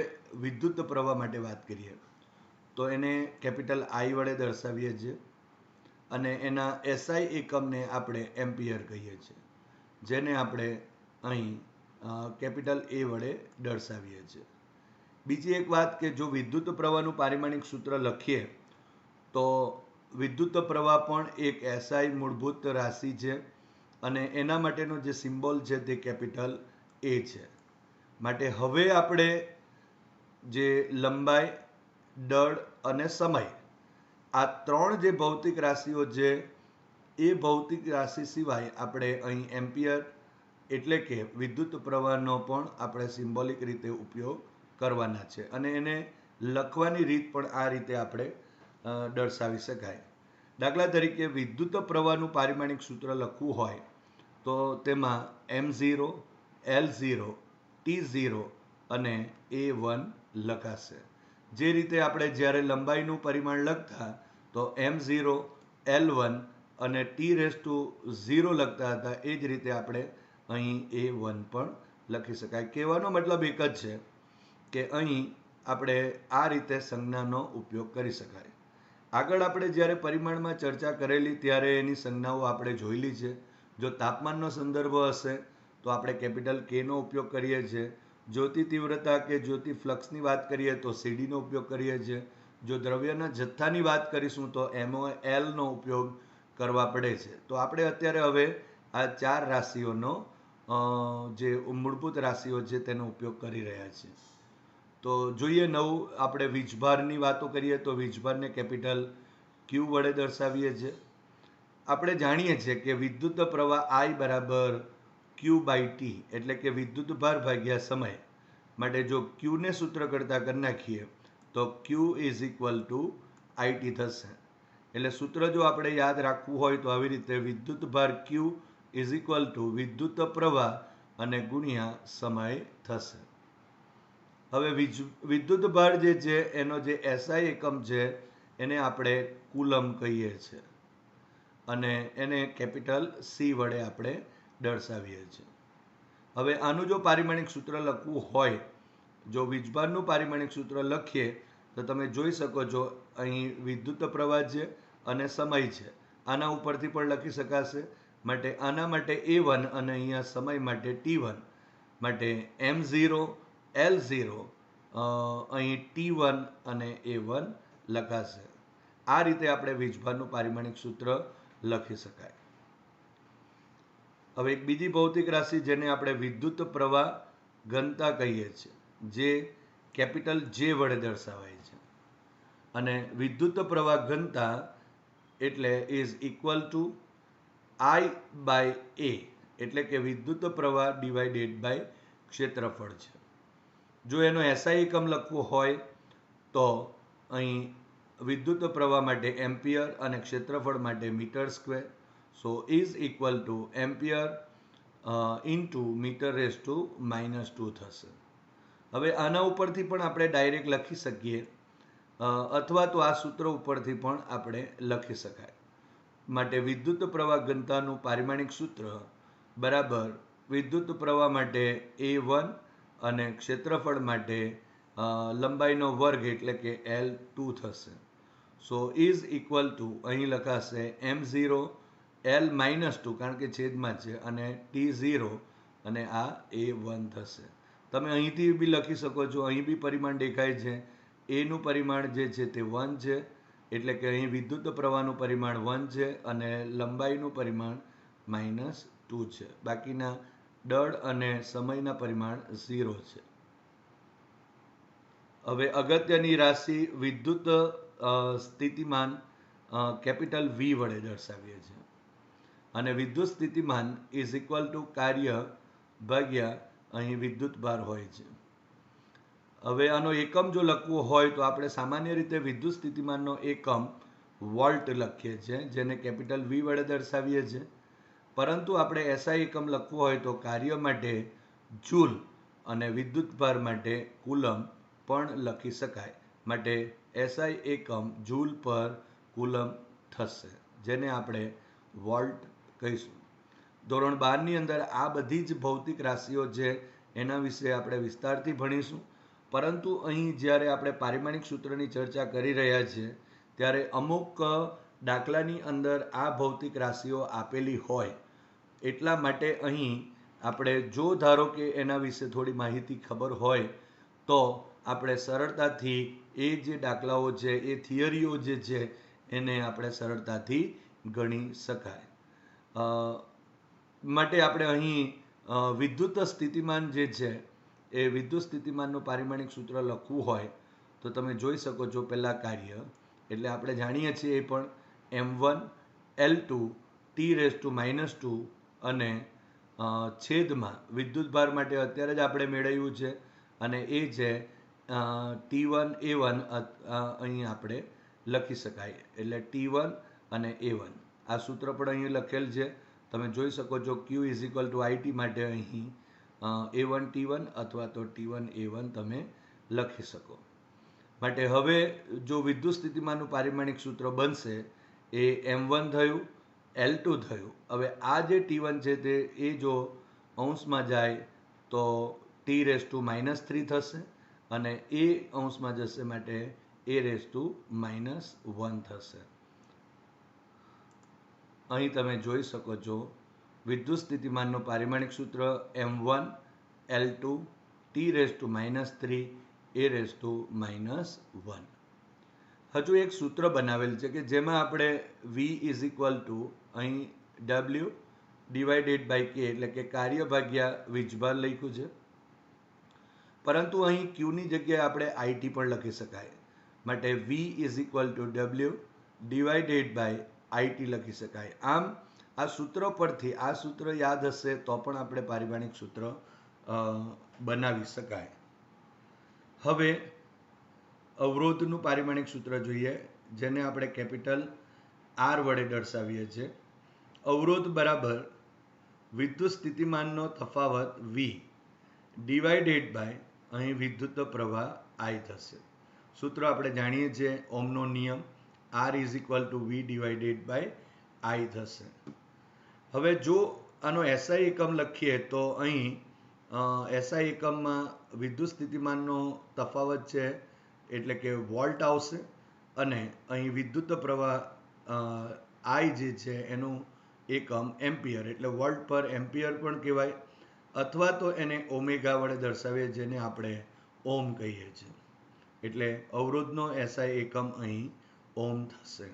S1: વિદ્યુત પ્રવાહ માટે વાત કરીએ તો એને કેપિટલ આઈ વડે દર્શાવીએ છીએ અને એના એસઆઈ એકમને આપણે એમ્પિયર કહીએ છીએ, જેને આપણે અહીં કેપિટલ એ વડે દર્શાવીએ છીએ. બીજી એક વાત કે જો વિદ્યુત પ્રવાહનું પારિમાણિક સૂત્ર લખીએ તો વિદ્યુત પ્રવાહ પણ એક એસઆઈ મૂળભૂત રાશિ છે અને એના માટેનો જે સિમ્બોલ છે તે કેપિટલ એ છે. માટે હવે આપણે જે લંબાઈ, દળ અને સમય, આ ત્રણ જે ભૌતિક રાશિઓ છે એ ભૌતિક રાશિ સિવાય આપણે અહીં એમ્પિયર એટલે કે વિદ્યુત પ્રવાહનો પણ આપણે સિમ્બોલિક રીતે ઉપયોગ કરવાના છે અને એને લખવાની રીત પણ આ રીતે આપણે દર્શાવી શકાય. દાખલા તરીકે વિદ્યુત પ્રવાહનું પારિમાણિક સૂત્ર લખવું હોય તો તેમાં M0, L0, T0 અને A1 લખાશે. જે રીતે આપણે જ્યારે લંબાઈનું પરિમાણ લખતા તો M0, L1 અને T⁻0 લખતા હતા, એ જ રીતે આપણે અહીં A1 પણ લખી શકાય. કહેવાનો મતલબ એક જ છે કે અહીં આપણે આ રીતે સંજ્ઞાનો ઉપયોગ કરી શકાય. આગળ આપણે જ્યારે પરિમાણમાં ચર્ચા કરેલી ત્યારે એની સંજ્ઞાઓ આપણે જોયેલી છે. જો તાપમાનનો સંદર્ભ હશે તો આપણે કેપિટલ કેનો ઉપયોગ કરીએ છીએ. જ્યોતિ તીવ્રતા કે જ્યોતિ ફ્લક્સની વાત કરીએ તો સીડીનો ઉપયોગ કરીએ છીએ. જો દ્રવ્યના જથ્થાની વાત કરીશું તો MOLનો ઉપયોગ કરવા પડે છે. તો આપણે અત્યારે હવે આ ચાર રાશિઓનો જે મૂળભૂત રાશિઓ છે તેનો ઉપયોગ કરી રહ્યા છીએ. તો જોઈએ નવું આપણે વીજભારની વાતો કરીએ તો વીજભારને કેપિટલ ક્યુ વડે દર્શાવીએ છીએ. આપણે જાણીએ છીએ કે વિદ્યુત પ્રવાહ I બરાબર ક્યુ બાય ટી એટલે કે વિદ્યુત ભાર ભાગ્યા સમય. માટે જો ક્યુને સૂત્ર કરતા કરી નાખીએ તો ક્યુ ઇઝ ઇક્વલ ટુ IT થશે. એટલે સૂત્ર જો આપણે યાદ રાખવું હોય તો આવી રીતે વિદ્યુત ભાર ક્યુ ઇઝ ઇક્વલ ટુ વિદ્યુત પ્રવાહ અને ગુણ્યા સમય થશે. હવે વિદ્યુત ભાર જે છે એનો જે એસઆઈ એકમ છે એને આપણે કુલમ કહીએ છીએ અને એને કેપિટલ સી વડે આપણે દર્શાવીએ છીએ. હવે આનું જો પારિમાણિક સૂત્ર લખવું હોય, જો વીજભારનું પારિમાણિક સૂત્ર લખીએ તો તમે જોઈ શકો છો અહીં વિદ્યુત પ્રવાહ છે અને સમય છે. આના ઉપરથી પણ લખી શકાશે. માટે આના માટે A1 અને અહીંયા સમય માટે T1. માટે M0, L0 અહીં T1 અને A1 લખાશે. આ રીતે આપણે વીજભારનું પારિમાણિક સૂત્ર લખી શકાય. હવે એક બીજી ભૌતિક રાશિ જેને આપણે વિદ્યુત પ્રવાહ ઘનતા કહીએ છીએ, જે કેપિટલ જે વડે દર્શાવાય છે અને વિદ્યુત પ્રવાહ ઘનતા એટલે is equal to I by A એટલે કે વિદ્યુત પ્રવાહ ડિવાઇડેડ બાય ક્ષેત્રફળ છે. જો એનો એસઆઈ એકમ લખવું હોય તો અહીં વિદ્યુત પ્રવાહ માટે એમ્પિયર અને ક્ષેત્રફળ માટે metre square. So is equal to ampere into metre થશે. હવે આના ઉપરથી પણ આપણે ડાયરેક્ટ લખી શકીએ અથવા તો આ સૂત્ર ઉપરથી પણ આપણે લખી શકાય. માટે વિદ્યુત પ્રવાહ ઘનતાનું પારિમાણિક સૂત્ર બરાબર વિદ્યુત પ્રવાહ માટે A1 અને ક્ષેત્રફળ માટે લંબાઈનો વર્ગ એટલે કે L2 થશે. સો ઇઝ ઇક્વલ ટુ અહીં લખાશે M0, L-2 કારણ કે છેદમાં છે અને T0 અને આ A1 થશે. તમે અહીંથી બી લખી શકો છો. અહીં બી પરિમાણ દેખાય છે. એનું પરિમાણ જે છે તે 1 છે એટલે કે અહીં વિદ્યુત પ્રવાહનું પરિમાણ 1 છે અને લંબાઈનું પરિમાણ -2 છે. બાકીના દળ અને સમયના પરિમાણ 0 છે. હવે અગત્યની રાશિ વિદ્યુત સ્થિતિમાન કેપિટલ V વડે દર્શાવીએ છીએ અને વિદ્યુત સ્થિતિમાન ઇઝ ઇક્વલ ટુ કાર્ય ભાગ્યા અહીં વિદ્યુત ભાર હોય છે. હવે આનો એકમ જો લખવો હોય તો આપણે સામાન્ય રીતે વિદ્યુત સ્થિતિમાનનો એકમ વોલ્ટ લખીએ છીએ, જેને કેપિટલ વી વડે દર્શાવીએ છીએ. પરંતુ આપણે એસઆઈ એકમ લખવું હોય તો કાર્ય માટે જૂલ અને વિદ્યુતભાર માટે કુલમ પણ લખી શકાય. માટે એસઆઈ એકમ જૂલ પર કુલમ થશે, જેને આપણે વોલ્ટ કહીશું. ધોરણ 12ની અંદર આ બધી જ ભૌતિક રાશિઓ છે એના વિશે આપણે વિસ્તારથી ભણીશું. પરંતુ અહીં જ્યારે આપણે પારિમાણિક સૂત્રની ચર્ચા કરી રહ્યા છીએ ત્યારે અમુક દાખલાની અંદર આ ભૌતિક રાશિઓ આપેલી હોય, એટલા માટે અહીં આપણે જો ધારો કે એના વિશે થોડી માહિતી ખબર હોય તો આપણે સરળતાથી એ જે દાખલાઓ છે, એ થિયરીઓ જે છે એને આપણે સરળતાથી ગણી શકાય. માટે આપણે અહીં વિદ્યુત સ્થિતિમાન જે છે એ વિદ્યુત સ્થિતિમાનનું પારિમાણિક સૂત્ર લખવું હોય તો તમે જોઈ શકો છો. પહેલાં કાર્ય એટલે આપણે જાણીએ છીએ એ પણ M1L2 T⁻⁻2 અને છેદમાં વિદ્યુતભાર માટે અત્યારે જ આપણે મેળવ્યું છે અને એ છે T1A1. અહીં આપણે લખી શકાય એટલે T1 અને A1. આ સૂત્ર પણ અહીં લખેલ છે, તમે જોઈ શકો છો. Q = IT માટે અહીં A1 T1 અથવા તો T1 A1 તમે લખી શકો. માટે હવે જો વિદ્યુત સ્થિતિમાનનું પારિમાણિક સૂત્ર બનશે એ M1 થયું, L2 થયું. હવે આ જે T1 છે તે એ જો અંશમાં જાય તો T⁻³ થશે અને એ અંશમાં જશે માટે A⁻⁻1 થશે. અહીં તમે જોઈ શકો છો વિદ્યુત સ્થિતિમાનનું પારિમાણિક સૂત્ર M1 L2 T⁻³ A⁻1. હજુ એક સૂત્ર બનાવેલ છે કે જેમાં આપણે V = અહીં W/K એટલે કે કાર્ય ભાગ્યા વીજભાર લખ્યું છે. પરંતુ અહીં Q ની જગ્યાએ આપણે IT પણ લખી શકાય. માટે V = W/IT લખી શકાય. આમ આ સૂત્ર પરથી આ સૂત્ર યાદ હશે તો પણ આપણે પારિમાણિક સૂત્ર બનાવી શકાય. હવે અવરોધનું પારિમાણિક સૂત્ર જોઈએ, જેને આપણે કેપિટલ R વડે દર્શાવીએ છીએ. અવરોધ બરાબર વિદ્યુત સ્થિતિમાનનો તફાવત V / અહીં વિદ્યુત પ્રવાહ I થશે. સૂત્ર આપણે જાણીએ છીએ, ઓમનો નિયમ. R = V/I થશે. હવે જો આનો એસઆઈ એકમ લખીએ તો અહીં એસઆઈ એકમમાં વિદ્યુત સ્થિતિમાનનો તફાવત છે એટલે કે વોલ્ટ આવશે અને અહીં વિદ્યુત પ્રવાહ I જે છે એનું એકમ એમ્પિયર એટલે વોલ્ટ પર એમ્પિયર પણ કહેવાય, અથવા તો એને ઓમેગા વડે દર્શાવીએ જેને આપણે ઓમ કહીએ છીએ. એટલે અવરોધનો એસઆઈ એકમ અહીં ઓમ થશે.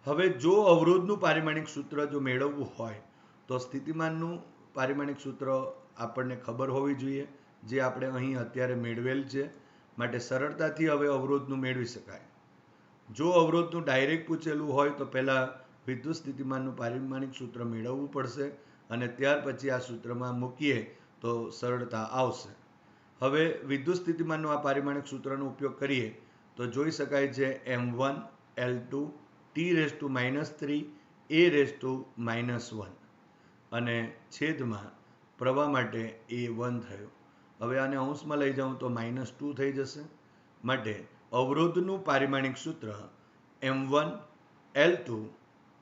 S1: હવે જો અવરોધનું પારિમાણિક સૂત્ર જો મેળવવું હોય તો સ્થિતિમાનનું પારિમાણિક સૂત્ર આપણને ખબર હોવી જોઈએ, જે આપણે અહીં અત્યારે મેળવેલ છે. માટે સરળતાથી હવે અવરોધનું મેળવી શકાય. જો અવરોધનું ડાયરેક્ટ પૂછેલું હોય તો પહેલાં વિદ્યુત સ્થિતિમાનનું પારિમાણિક સૂત્ર મેળવવું પડશે અને ત્યાર પછી આ સૂત્રમાં મૂકીએ તો સરળતા આવશે. હવે વિદ્યુત સ્થિતિમાનનું આ પારિમાણિક સૂત્રનો ઉપયોગ કરીએ તો જોઈ શકાય છે M1 L2 T⁻³ A⁻1 અને છેદમાં પ્રવાહ માટે A1 થયો. હવે આને અંશમાં લઈ જાઉં તો -2 થઈ જશે. માટે અવરોધનું પારિમાણિક સૂત્ર M1 L2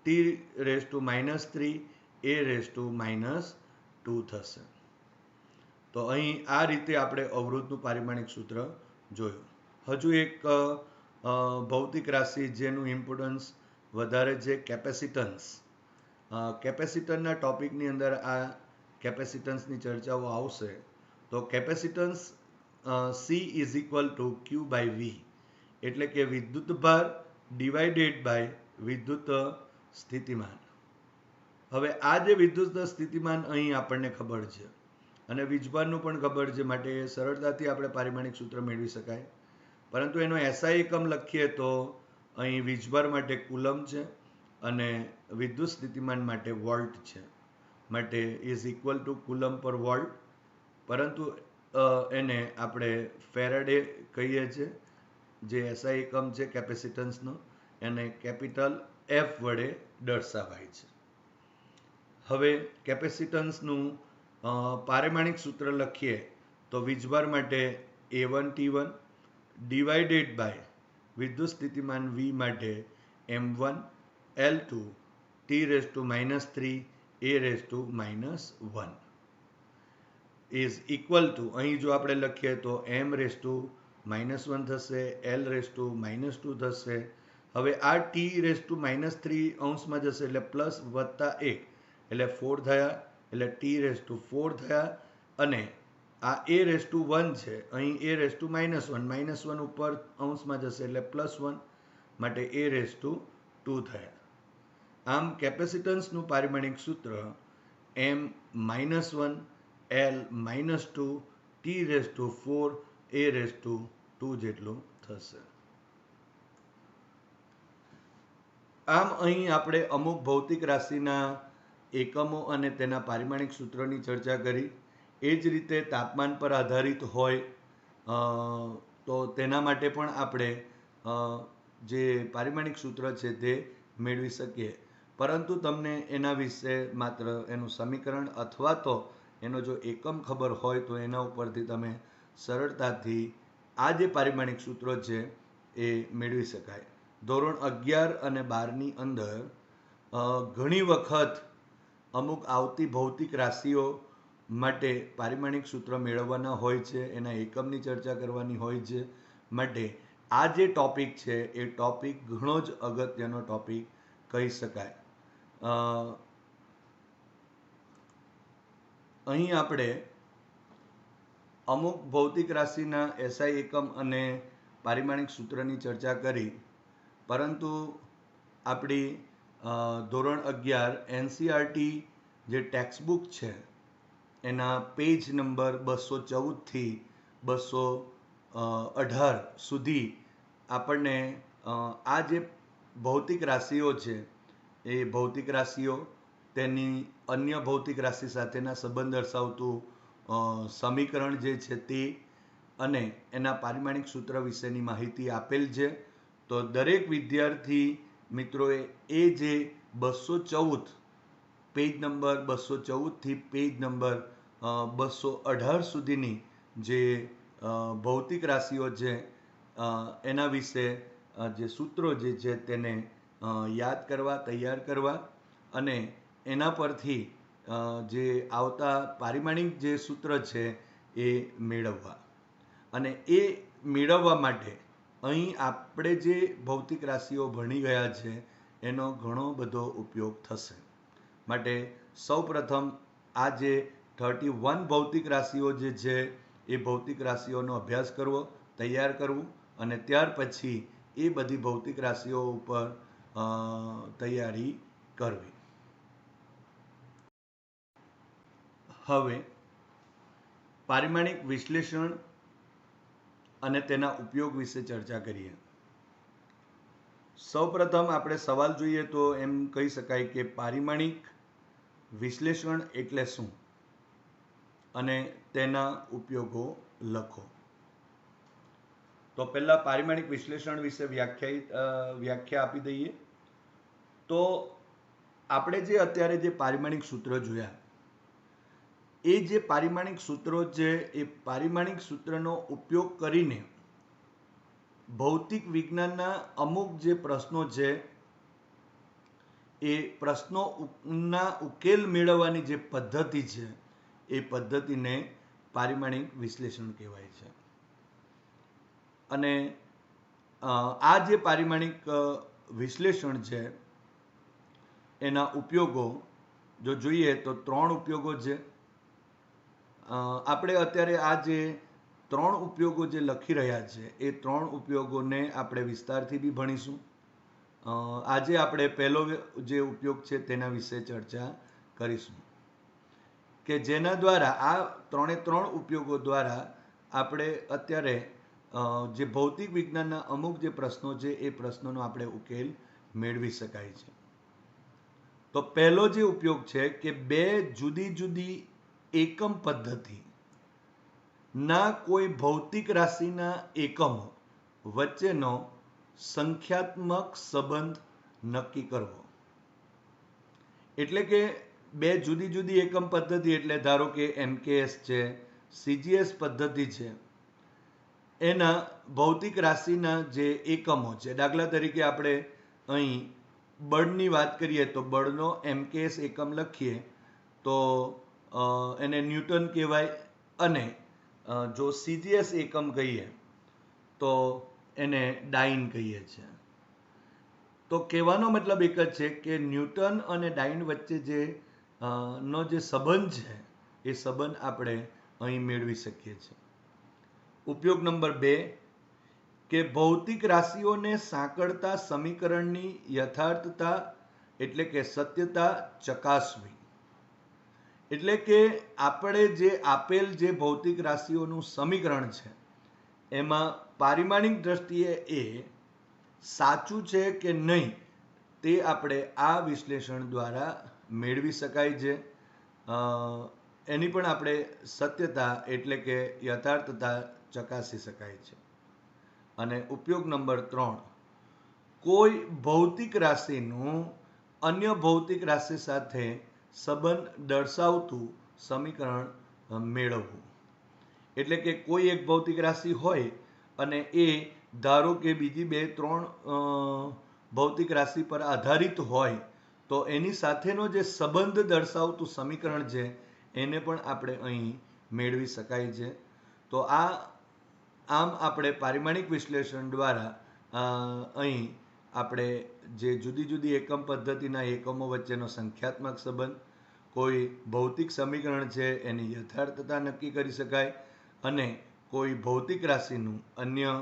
S1: T⁻³ A⁻2 થશે. તો અહીં આ રીતે આપણે અવરોધનું પારિમાણિક સૂત્ર જોયું. હજુ એક ભૌતિક રાશિ જેનું ઇમ્પોર્ટન્સ વધારે છે, કેપેસિટન્સ. કેપેસિટરના ટોપિકની અંદર આ કેપેસિટન્સની ચર્ચાઓ આવશે. તો કેપેસિટન્સ C = Q/V એટલે કે વિદ્યુતભાર / વિદ્યુત સ્થિતિમાન. હવે આ જે વિદ્યુત સ્થિતિમાન અહીં આપણને ખબર છે અને વીજભારનું પણ ખબર છે, માટે સરળતાથી આપણે પારિમાણિક સૂત્ર મેળવી શકાય. પરંતુ એનો એસઆઈ એકમ લખીએ તો અહીં વીજભાર માટે કુલમ છે અને વિદ્યુત સ્થિતિમાન માટે વોલ્ટ છે. માટે = કુલમ/વોલ્ટ. પરંતુ એને આપણે ફેરાડે કહીએ છીએ, જે એસઆઈ એકમ છે કેપેસિટન્સનો. એને કેપિટલ એફ વડે દર્શાવાય છે. હવે કેપેસિટન્સનું પારિમાણિક સૂત્ર લખીએ તો વીજભાર માટે A1T1 ડિવાઇડેડ બાય વિદ્યુત સ્થિતિમાન V માટે M1 L2 T⁻³ A⁻⁻1 is equal two, અહીં જો આપણે લખીએ તો M⁻⁻1 થશે, L⁻⁻2 થશે. હવે આ T⁻³ અંશમાં જશે એટલે પ્લસ વત્તા 1 એટલે 4 થયા, એટલે T⁻4 થયા. અને આ A⁻1 છે, અહીં A⁻−1 ઉપર અંશમાં જશે એટલે +1 માટે A⁻2 થયા. આમ કેપેસિટન્સનું પારિમાણિક સૂત્ર M-1 L-2 T⁻4 A⁻2 જેટલું થશે. આમ અહીં આપણે અમુક ભૌતિક રાશિના એકમો અને તેના પારિમાણિક સૂત્રોની ચર્ચા કરી. એ જ રીતે તાપમાન પર આધારિત હોય તો તેના માટે પણ આપણે જે પારિમાણિક સૂત્ર છે તે મેળવી શકીએ. પરંતુ તમને એના વિશે માત્ર એનું સમીકરણ અથવા તો એનો જો એકમ ખબર હોય તો એના ઉપરથી તમે સરળતાથી આ જે પારિમાણિક સૂત્રો છે એ મેળવી શકાય. ધોરણ 11 અને 12ની અંદર ઘણી વખત અમુક આવતી ભૌતિક રાશિઓ માટે પારિમાણિક સૂત્ર મેળવવાના હોય છે, એના એકમની ચર્ચા કરવાની હોય છે. માટે આ જે ટોપિક છે એ ટોપિક ઘણો જ અગત્યનો ટોપિક કહી શકાય. અહીં આપણે અમુક ભૌતિક રાશિના એસઆઈ એકમ અને પારિમાણિક સૂત્રની ચર્ચા કરી. પરંતુ આપણી ધોરણ 11 એનસીઆરટી જે ટેક્સ્ટબુક છે એના પેજ નંબર 214 થી 218 સુધી આપણને આ જે ભૌતિક રાશિઓ છે એ ભૌતિક રાશિઓ, તેની અન્ય ભૌતિક રાશિ સાથેના સંબંધ દર્શાવતું સમીકરણ જે છે તે અને એના પારિમાણિક સૂત્ર વિશેની માહિતી આપેલ છે. તો દરેક વિદ્યાર્થી મિત્રોએ એ જે 214 પેજ નંબર 214 થી પેજ નંબર 218 સુધીની જે ભૌતિક રાશિઓ છે એના વિશે જે સૂત્રો જે છે તેને યાદ કરવા, તૈયાર કરવા અને એના પરથી જે આવતા પારિમાણિક જે સૂત્ર છે એ મેળવવા. અને એ મેળવવા માટે અહીં આપણે જે ભૌતિક રાશિઓ ભણી ગયા છે એનો ઘણો બધો ઉપયોગ થશે. માટે સૌપ્રથમ આ જે 31 ભૌતિક રાશિઓ જે છે એ ભૌતિક રાશિઓનો અભ્યાસ કરવો, તૈયાર કરવું અને ત્યાર પછી એ બધી ભૌતિક રાશિઓ ઉપર તૈયારી કરવી. હવે પારિમાણિક વિશ્લેષણ અને તેના ઉપયોગ વિશે ચર્ચા કરીએ. સૌપ્રથમ આપણે સવાલ જોઈએ તો એમ કહી શકાય કે પારિમાણિક વિશ્લેષણ એટલે શું અને તેના ઉપયોગો લખો. તો પહેલા પારિમાણિક વિશ્લેષણ વિશે વ્યાખ્યા આપી દઈએ. તો આપણે જે અત્યારે જે પારિમાણિક સૂત્ર જોયા એ જે પારિમાણિક સૂત્રો છે એ પારિમાણિક સૂત્રનો ઉપયોગ કરીને ભૌતિક વિજ્ઞાનના અમુક જે પ્રશ્નો છે એ પ્રશ્નોના ઉકેલ મેળવવાની જે પદ્ધતિ છે એ પદ્ધતિને પારિમાણિક વિશ્લેષણ કહેવાય છે. અને આ જે પારિમાણિક વિશ્લેષણ છે એના ઉપયોગો જો જોઈએ તો 3 ઉપયોગો છે. આપણે અત્યારે આ જે 3 ઉપયોગો જે લખી રહ્યા છે એ 3 ઉપયોગોને આપણે વિસ્તારથી બી ભણીશું. આજે આપણે પહેલો જે ઉપયોગ છે તેના વિશે ચર્ચા કરીશું કે જેના દ્વારા આ 3 ઉપયોગો દ્વારા આપણે અત્યારે જે ભૌતિક વિજ્ઞાનના અમુક જે પ્રશ્નો છે એ પ્રશ્નોનો આપણે ઉકેલ મેળવી શકાય છે. તો પહેલો જે ઉપયોગ છે કે 2 જુદી જુદી એકમ પદ્ધતિ ના કોઈ ભૌતિક રાશિના એકમો વચ્ચેનો સંખ્યાત્મક સંબંધ નક્કી કરવો. એટલે કે બે જુદી જુદી એકમ પદ્ધતિ, એટલે ધારો કે MKS છે, CGS પદ્ધતિ છે, એના ભૌતિક રાશિના જે એકમો છે, દાખલા તરીકે આપણે અહીં બળની વાત કરીએ તો બળનો MKS એકમ લખીએ તો એને ન્યૂટન કહેવાય, અને જો CGS એકમ કહીએ તો એને ડાઇન કહીએ છીએ. તો કહેવાનો મતલબ એક જ છે કે ન્યૂટન અને ડાઇન વચ્ચે જે નો જે સંબંધ છે એ સંબંધ આપણે અહીં મેળવી શકીએ છીએ. ઉપયોગ નંબર 2 કે ભૌતિક રાશિઓને સાંકળતા સમીકરણની યથાર્થતા એટલે કે સત્યતા ચકાસવી. એટલે કે આપણે જે આપેલ જે ભૌતિક રાશિઓનું સમીકરણ છે એમાં પારિમાણિક દ્રષ્ટિએ એ સાચું છે કે નહીં તે આપણે આ વિશ્લેષણ દ્વારા મેળવી શકાય છે. એની પણ આપણે સત્યતા એટલે કે યથાર્થતા ચકાસી શકાય છે. અને ઉપયોગ નંબર 3 કોઈ ભૌતિક રાશિનું અન્ય ભૌતિક રાશિ સાથે સંબંધ દર્શાવતું સમીકરણ મેળવવું. એટલે કે કોઈ એક ભૌતિક રાશિ હોય અને એ ધારો કે બીજી 2-3 ભૌતિક રાશિ પર આધારિત હોય તો એની સાથેનો જે સંબંધ દર્શાવતું સમીકરણ છે એને પણ આપણે અહીં મેળવી શકાય છે. તો આમ આપણે પારિમાણિક વિશ્લેષણ દ્વારા અહીં આપણે જે જુદી જુદી એકમ પદ્ધતિના એકમો વચ્ચેનો સંખ્યાત્મક સંબંધ, કોઈ ભૌતિક સમીકરણ છે એની યથાર્થતા નક્કી કરી શકાય, અને કોઈ ભૌતિક રાશિનું અન્ય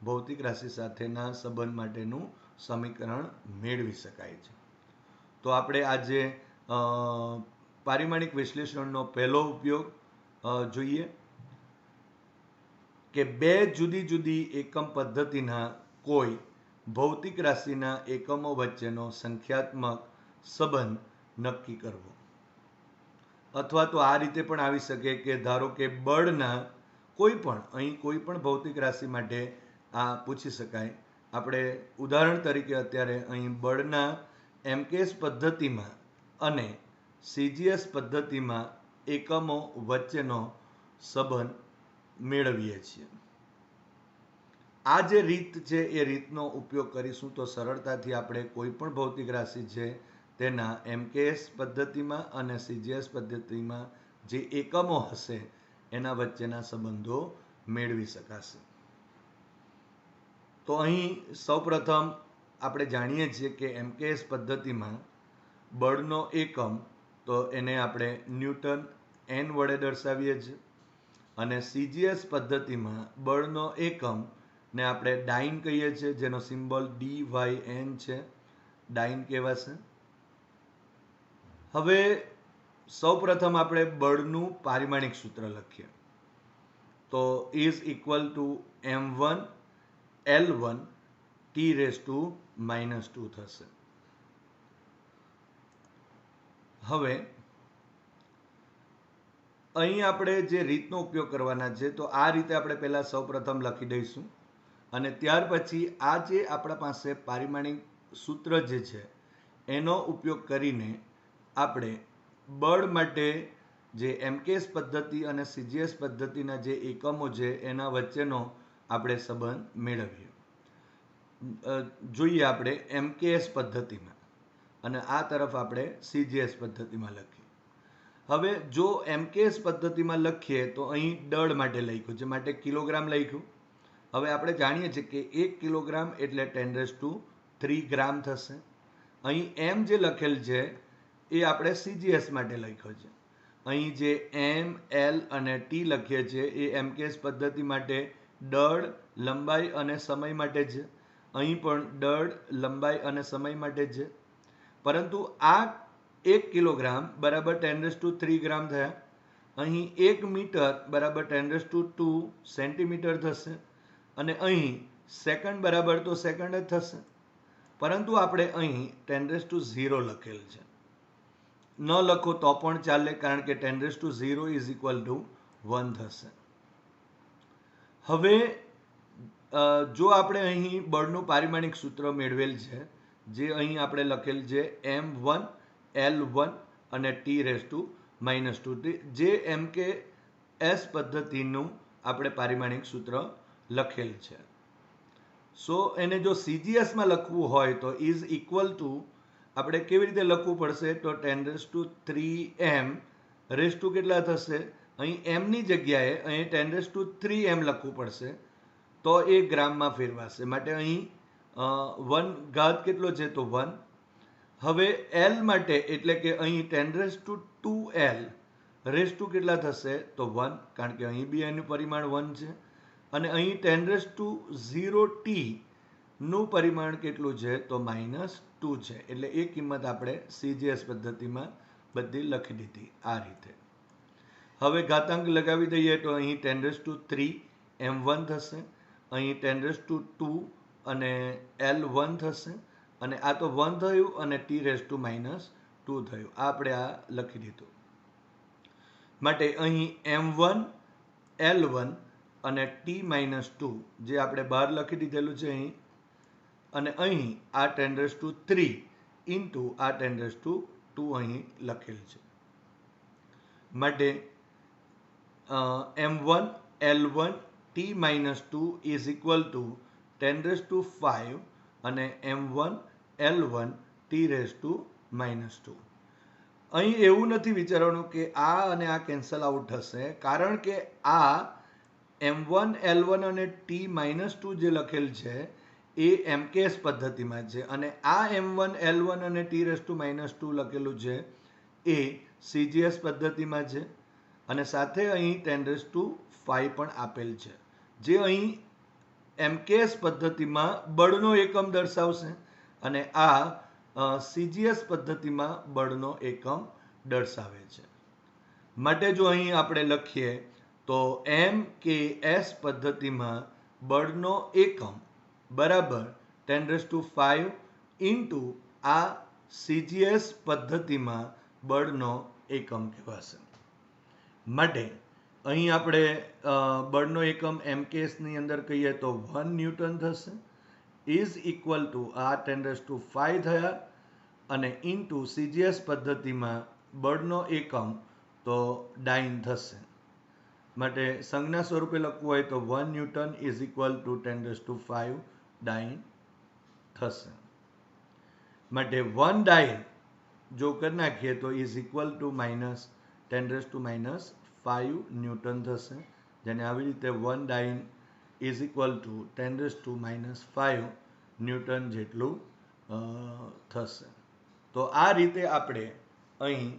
S1: ભૌતિક રાશિ સાથેના સંબંધ માટેનું સમીકરણ મેળવી શકાય છે. તો આપણે આજે પારિમાણિક વિશ્લેષણનો પહેલો ઉપયોગ જોઈએ કે બે જુદી જુદી એકમ પદ્ધતિના કોઈ ભૌતિક રાશિના એકમો વચ્ચેનો સંખ્યાત્મક સંબંધ નક્કી કરવો. અથવા તો આ રીતે પણ આવી શકે કે ધારો કે બળના કોઈ પણ ભૌતિક રાશિ માટે આ પૂછી શકાય. આપણે ઉદાહરણ તરીકે અત્યારે અહીં બળના MKS પદ્ધતિમાં અને CGS પદ્ધતિમાં એકમો વચ્ચેનો સંબંધ મેળવીએ છીએ. આ જે રીત છે એ રીતનો ઉપયોગ કરીશું તો સરળતાથી આપણે કોઈ પણ ભૌતિક રાશિ છે તેના MKS પદ્ધતિમાં અને CGS પદ્ધતિમાં જે એકમો હશે એના વચ્ચેના સંબંધો મેળવી શકાશે. તો અહીં સૌપ્રથમ આપણે જાણીએ છીએ કે MKS પદ્ધતિમાં બળનો એકમ તો એને આપણે ન્યૂટન N વડે દર્શાવીએ છીએ, અને CGS પદ્ધતિમાં બળનો એકમ ને આપણે ડાઇન કહીએ છીએ, જેનો સિમ્બોલ DYN છે, ડાઇન કહેવાશે. હવે સૌપ્રથમ આપણે બળનું પારિમાણિક સૂત્ર લખીએ તો is equal two M1 L1 T⁻² થશે. હવે અહીં આપણે જે રીતનો ઉપયોગ કરવાના છે તો આ રીતે આપણે પહેલા સૌપ્રથમ લખી દઈશું, અને ત્યાર પછી આ જે આપણા પાસે પારિમાણિક સૂત્ર જે છે એનો ઉપયોગ કરીને આપણે બળ માટે જે MKS પદ્ધતિ અને CGS પદ્ધતિના જે એકમો છે એના વચ્ચેનો આપણે સંબંધ મેળવીએ. જોઈએ આપણે MKS પદ્ધતિમાં, અને આ તરફ આપણે CGS પદ્ધતિમાં લખીએ. હવે જો MKS પદ્ધતિમાં લખીએ તો અહીં દળ માટે લખ્યું છે, માટે કિલોગ્રામ લખ્યું. હવે આપણે જાણીએ છીએ કે 1 કિલોગ્રામ એટલે 10³ ગ્રામ થશે. અહીં M જે લખેલ છે એ આપણે CGS માટે લખ્યો છે. અહીં જે M, L અને T લખીએ છીએ એ MKS પદ્ધતિ માટે દળ, લંબાઈ અને સમય માટે છે. અહીં પણ દળ, લંબાઈ અને સમય માટે છે. પરંતુ આ 1 કિલોગ્રામ બરાબર 10³ ગ્રામ થયા. અહીં 1 મીટર બરાબર 10² સેન્ટીમીટર થશે, અને અહીં સેકન્ડ બરાબર તો સેકન્ડ જ થશે. પરંતુ આપણે અહીં 10⁻0 લખેલ છે. ન લખો તો પણ ચાલે, કારણ કે 10⁻0 = 1 થશે. હવે જો આપણે અહીં બળનું પારિમાણિક સૂત્ર મેળવેલ છે, જે અહીં આપણે લખેલ છે M1 L1 અને T⁻⁻², જે MKS પદ્ધતિનું આપણે પારિમાણિક સૂત્ર લખેલ છે. સો એને જો CGSમાં લખવું હોય તો ઇઝ ઇક્વલ ટુ આપણે કેવી રીતે લખવું પડશે, તો 10⁻³ કેટલા થશે, અહીં m ની જગ્યાએ અહીં 10⁻³ લખવું પડશે, તો એ ગ્રામમાં ફેરવાશે. માટે અહીં 1 ઘાત કેટલો છે, તો 1. હવે L માટે એટલે કે અહીં 10⁻²L કેટલા થશે, તો 1, કારણ કે અહીં બી એનું પરિમાણ 1 છે. અને અહીં 10⁻⁴T નું પરિમાણ કેટલું છે, તો -2 છે. એટલે એ કિંમત આપણે CGS પદ્ધતિમાં બધી લખી દીધી આ રીતે. હવે ઘાતાંક લગાવી દઈએ તો અહીં 10⁻³ M1 થશે, અહીં 10⁻² અને L1 થશે, અને આ તો 1 થયું અને T⁻⁻² થયું. આપણે આ લખી દીધું. માટે અહીં M1 L1 અને T⁻² જે આપણે બહાર લખી દીધેલું છે અહીં, અને અહીં આ 10⁻³ ઇન્ટુ આ 10⁻² અહીં લખેલ છે. માટે M1 L1 T⁻² is equal two 10⁵ અને M1 L1 T⁻². અહીં એવું નથી વિચારવાનું કે આ અને આ કેન્સલ આઉટ થશે, કારણ કે આ M1 L1 અને T⁻² જે લખેલ છે એ MKS પદ્ધતિમાં છે, અને આ M1 L1 અને T⁻² લખેલું છે એ CGS પદ્ધતિમાં છે, અને સાથે અહીં 10⁵ પણ આપેલ છે, જે અહીં MKS પદ્ધતિમાં બળનો એકમ દર્શાવશે, અને આ CGS પદ્ધતિમાં બળનો એકમ દર્શાવે છે. માટે જો અહીં આપણે લખીએ તો MKS પદ્ધતિમાં બળનો એકમ બરાબર 10⁵ ઇન્ટુ આ CGS પદ્ધતિમાં બળનો એકમ કહેવાશે. માટે અહીં આપણે બળનો એકમ MKS ની અંદર કહીએ તો 1 ન્યૂટન થશે, ઇઝ ઇક્વલ ટુ આ 10⁵ થયા, અને ઇન્ટુ CGS પદ્ધતિમાં બળનો એકમ તો ડાઇન થશે. માટે સંજ્ઞા સ્વરૂપે લખવું હોય તો 1 ન્યૂટન ઇઝ ઇક્વલ ટુ 10⁵ ડાઇન થશે. માટે 1 ડાઇન જો કરી નાખીએ તો ઇઝ ઇક્વલ ટુ -10⁻⁵ ન્યૂટન થશે, જેને આવી રીતે 1 ડાઇન ઇઝ ઇક્વલ ટુ 10⁻⁵ ન્યૂટન જેટલું થશે. તો આ રીતે આપણે અહીં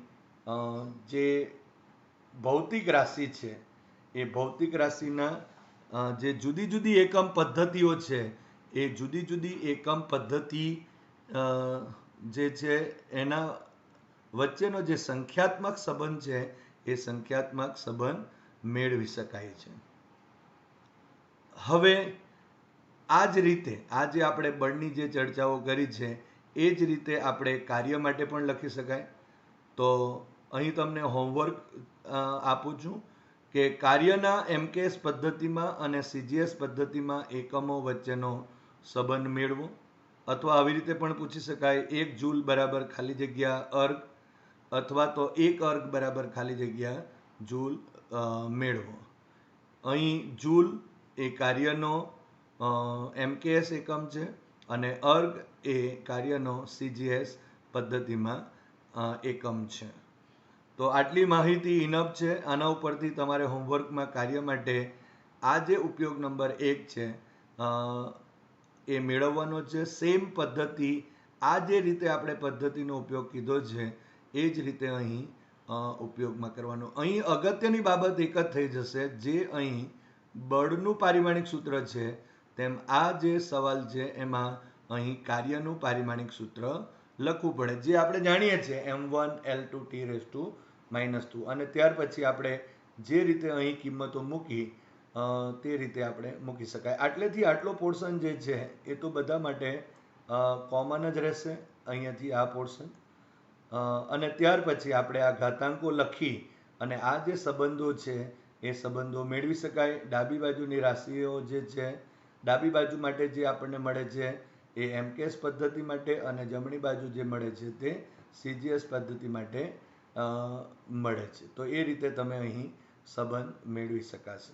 S1: જે ભૌતિક રાશિ છે એ ભૌતિક રાશિના જે જુદી જુદી એકમ પદ્ધતિઓ છે એ જુદી જુદી એકમ પદ્ધતિ જે છે એના વચ્ચેનો જે સંખ્યાત્મક સંબંધ છે એ સંખ્યાત્મક સંબંધ મેળવી શકાય છે. હવે આ જ રીતે આજે આપણે બળની જે ચર્ચાઓ કરી છે એ જ રીતે આપણે કાર્ય માટે પણ લખી શકાય. તો અહીં તમને હોમવર્ક આપું છું કે કાર્યના MKS પદ્ધતિમાં અને CGS પદ્ધતિમાં એકમો વચ્ચેનો સંબંધ મેળવો, અથવા આવી રીતે પણ પૂછી શકાય 1 જૂલ બરાબર ખાલી જગ્યા અર્ગ, અથવા તો 1 અર્ગ બરાબર ખાલી જગ્યા જૂલ મેળવો. અહીં જૂલ એ કાર્યનો MKS એકમ છે, અને અર્ગ એ કાર્યનો CGS પદ્ધતિમાં એકમ છે. તો આટલી માહિતી ઇનફ છે. આના ઉપરથી તમારે હોમવર્કમાં કાર્ય માટે આ જે ઉપયોગ નંબર 1 છે એ મેળવવાનો છે. સેમ પદ્ધતિ આ જે રીતે આપણે પદ્ધતિનો ઉપયોગ કીધો છે એ જ રીતે અહીં ઉપયોગમાં કરવાનો. અહીં અગત્યની બાબત એક જ થઈ જશે, જે અહીં બળનું પારિમાણિક સૂત્ર છે તેમ આ જે સવાલ છે એમાં અહીં કાર્યનું પારિમાણિક સૂત્ર લખવું પડે, જે આપણે જાણીએ છીએ M1 L2 T⁻², અને ત્યાર પછી આપણે જે રીતે અહીં કિંમતો મૂકી તે રીતે આપણે મૂકી શકાય. આટલેથી આટલો પોર્શન જે છે એ તો બધા માટે કોમન જ રહેશે અહીંયાથી આ પોર્શન, અને ત્યાર પછી આપણે આ ઘાતાંકો લખી અને આ જે સંબંધો છે એ સંબંધો મેળવી શકાય. ડાબી બાજુની રાશિઓ જે છે ડાબી બાજુ માટે જે આપણને મળે છે એ એમકેએસ પદ્ધતિ માટે અને જમણી બાજુ જે મળે છે તે સીજીએસ પદ્ધતિ માટે મળે છે. તો એ રીતે તમે અહીં સંબંધ મેળવી શકાશે.